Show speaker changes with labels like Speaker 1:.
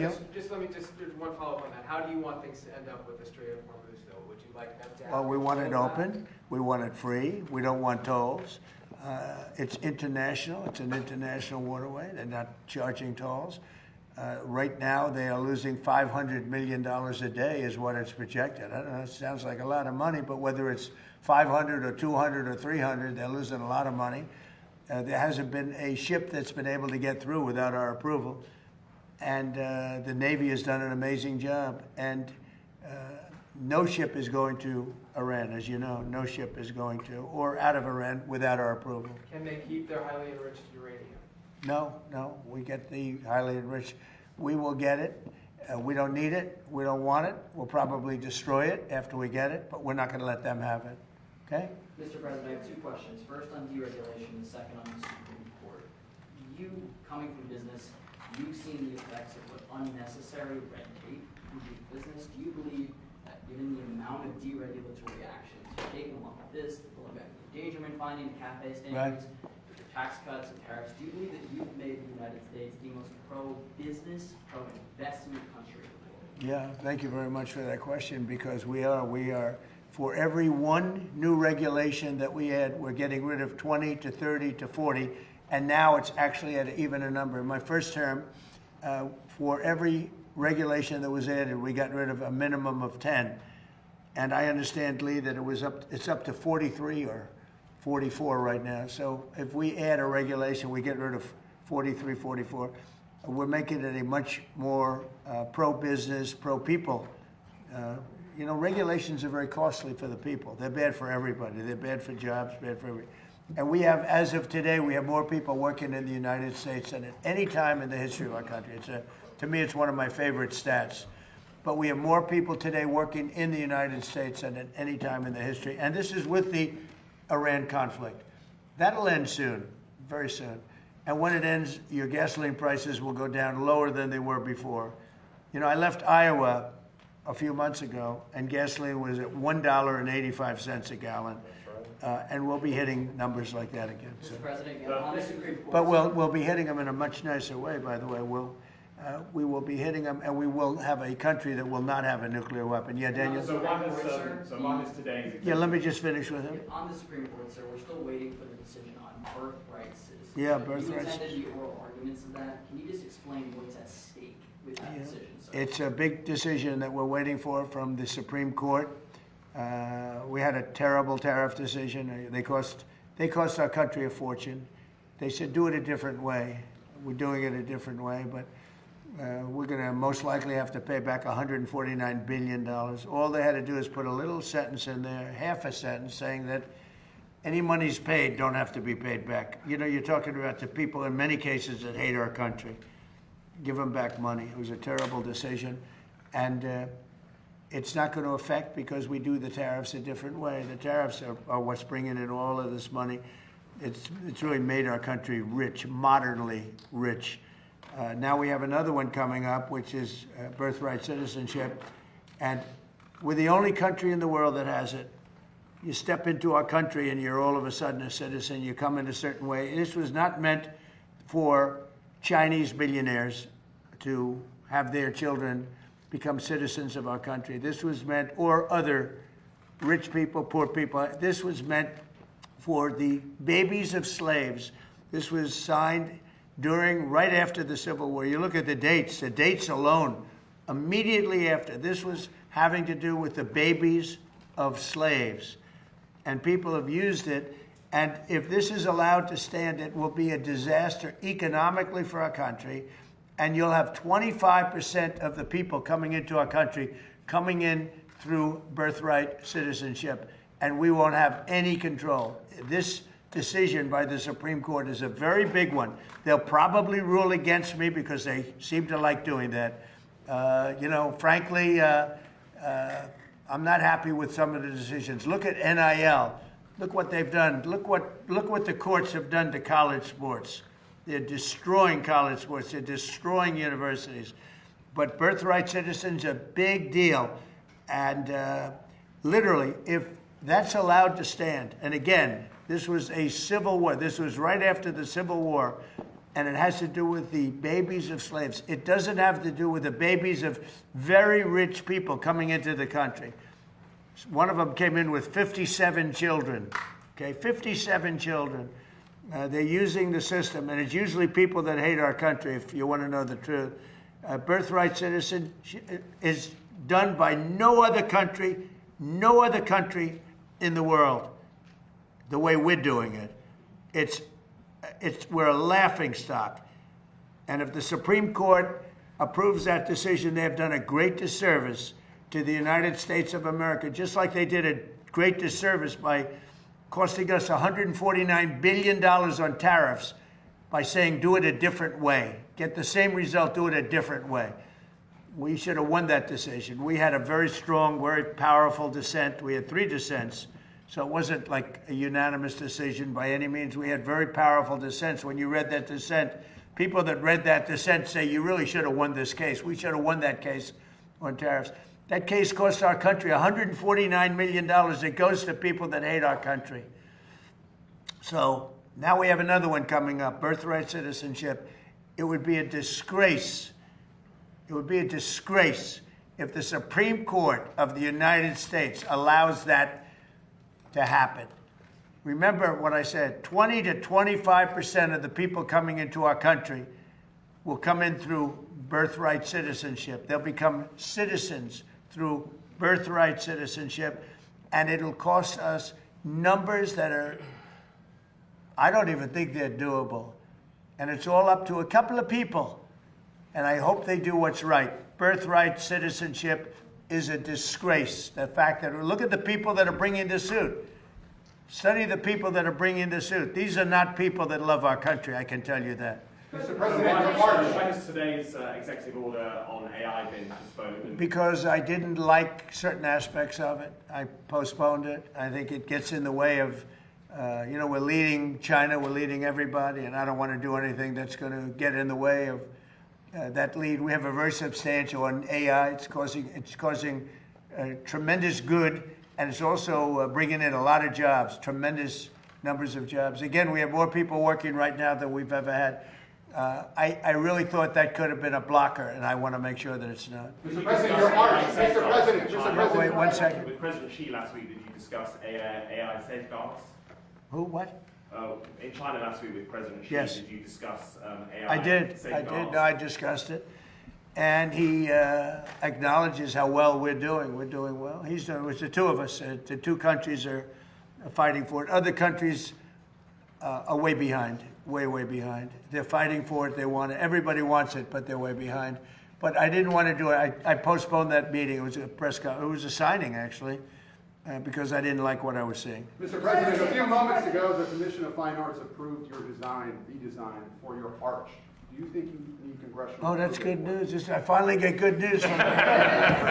Speaker 1: There's one follow-up on that. How do you want things to end up with the Strait of Hormuz, though? Would you like them to have...
Speaker 2: Well, we want it open. We want it free. We don't want tolls. It's international. It's an international waterway. They're not charging tolls. Right now, they are losing $500 million a day is what it's projected. I don't know, it sounds like a lot of money, but whether it's 500 or 200 or 300, they're losing a lot of money. There hasn't been a ship that's been able to get through without our approval. And the Navy has done an amazing job. And no ship is going to Iran, as you know. No ship is going to, or out of Iran without our approval.
Speaker 1: Can they keep their highly enriched uranium?
Speaker 2: No, we get the highly enriched. We will get it. We don't need it. We don't want it. We'll probably destroy it after we get it, but we're not going to let them have it. Okay?
Speaker 3: Mr. President, I have two questions. First on deregulation, the second on the Supreme Court. You, coming from business, you've seen the effects of what unnecessary red tape can do to business. Do you believe that given the amount of deregulatory actions taken along with this, the pulling back of endangerment finding, the CAFE standards, the tax cuts and tariffs, do you believe that you've made the United States the most pro-business, pro-investment country in the world?
Speaker 2: Yeah, thank you very much for that question, because we are. For every one new regulation that we add, we're getting rid of 20 to 30 to 40, and now it's actually at even a number. In my first term, for every regulation that was added, we got rid of a minimum of 10. And I understand, Lee, that it's up to 43 or 44 right now. So if we add a regulation, we get rid of 43, 44. We're making it a much more pro-business, pro-people. You know, regulations are very costly for the people. They're bad for everybody. They're bad for jobs, bad for everybody. And we have, as of today, we have more people working in the United States than at any time in the history of our country. To me, it's one of my favorite stats. But we have more people today working in the United States than at any time in the history. And this is with the Iran conflict. That'll end soon, very soon. And when it ends, your gasoline prices will go down lower than they were before. You know, I left Iowa a few months ago, and gasoline was at $1.85 a gallon. And we'll be hitting numbers like that again.
Speaker 3: So. Mr. President, on the Supreme Court.
Speaker 2: But we'll be hitting them in a much nicer way, by the way. We will be hitting them, and we will have a country that will not have a nuclear weapon. Yeah, Daniel?
Speaker 4: So one is today's.
Speaker 2: Yeah, let me just finish with him.
Speaker 3: On the Supreme Court, sir, we're still waiting for the decision on birthright citizenship.
Speaker 2: Yeah, birthright.
Speaker 3: You attended the oral arguments of that. Can you just explain what's at stake with that decision, sir?
Speaker 2: It's a big decision that we're waiting for from the Supreme Court. We had a terrible tariff decision. They cost our country a fortune. They said do it a different way. We're doing it a different way, but we're going to most likely have to pay back $149 billion. All they had to do is put a little sentence in there, half a sentence, saying that any monies paid don't have to be paid back. You know, you're talking about the people in many cases that hate our country. Give them back money. It was a terrible decision. And it's not going to affect because we do the tariffs a different way. The tariffs are what's bringing in all of this money. It's really made our country rich, modernly rich. Now we have another one coming up, which is birthright citizenship. And we're the only country in the world that has it. You step into our country and you're all of a sudden a citizen. You come in a certain way. This was not meant for Chinese billionaires to have their children become citizens of our country. This was meant, or other rich people, poor people. This was meant for the babies of slaves. This was signed right after the Civil War. You look at the dates alone, immediately after. This was having to do with the babies of slaves. And people have used it. And if this is allowed to stand, it will be a disaster economically for our country. And you'll have 25% of the people coming into our country coming in through birthright citizenship. And we won't have any control. This decision by the Supreme Court is a very big one. They'll probably rule against me because they seem to like doing that. You know, frankly, I'm not happy with some of the decisions. Look at NIL. Look what they've done. Look what the courts have done to college sports. They're destroying college sports. They're destroying universities. But birthright citizens are a big deal. And literally, if that's allowed to stand, and again, this was a civil war. This was right after the Civil War. and it has to do with the babies of slaves. It doesn't have to do with the babies of very rich people coming into the country. One of them came in with 57 children, okay, 57 children. They're using the system, and it's usually people that hate our country, if you want to know the truth. Birthright citizenship is done by no other country in the world the way we're doing it. We're a laughing stock. And if the Supreme Court approves that decision, they have done a great disservice to the United States of America, just like they did a great disservice by costing us $149 billion on tariffs by saying do it a different way. Get the same result, do it a different way. We should have won that decision. We had a very strong, very powerful dissent. We had 3 dissents. So it wasn't like a unanimous decision by any means. We had very powerful dissents. When you read that dissent, people that read that dissent say, you really should have won this case. We should have won that case on tariffs. That case cost our country $149 million. It goes to people that hate our country. So now we have another one coming up, birthright citizenship. It would be a disgrace. It would be a disgrace if the Supreme Court of the United States allows that to happen. Remember what I said, 20 to 25% of the people coming into our country will come in through birthright citizenship. They'll become citizens through birthright citizenship, and it'll cost us numbers that are, I don't even think they're doable. And it's all up to a couple of people, and I hope they do what's right. Birthright citizenship is a disgrace. The fact that, look at the people that are bringing the suit. Study the people that are bringing the suit. These are not people that love our country, I can tell you that.
Speaker 4: Mr. President, why has today's executive order on AI been postponed?
Speaker 2: Because I didn't like certain aspects of it. I postponed it. I think it gets in the way of, we're leading China, we're leading everybody, and I don't want to do anything that's going to get in the way of that lead. We have a very substantial on AI. It's causing tremendous good, and it's also bringing in a lot of jobs, tremendous numbers of jobs. Again, we have more people working right now than we've ever had. I really thought that could have been a blocker, and I want to make sure that it's not.
Speaker 5: Mr. President, your part. Mr. President.
Speaker 2: Wait 1 second.
Speaker 4: With President Xi last week, did you discuss AI safeguards?
Speaker 2: Who? What?
Speaker 4: In China last week with President Xi,
Speaker 2: Yes.
Speaker 4: did you discuss AI
Speaker 2: I did.
Speaker 4: safeguards?
Speaker 2: No, I discussed it. And he acknowledges how well we're doing. We're doing well. He's doing. It's the two of us. The 2 countries are fighting for it. Other countries are way behind. Way behind. They're fighting for it. They want it. Everybody wants it, but they're way behind. But I didn't want to do it. I postponed that meeting. It was a press conference. It was a signing, actually, because I didn't like what I was seeing.
Speaker 5: Mr. President, a few moments ago, the Commission of Fine Arts approved your design, the design for your arch. Do you think you need congressional approval?
Speaker 2: Oh, that's good news. I finally get good news from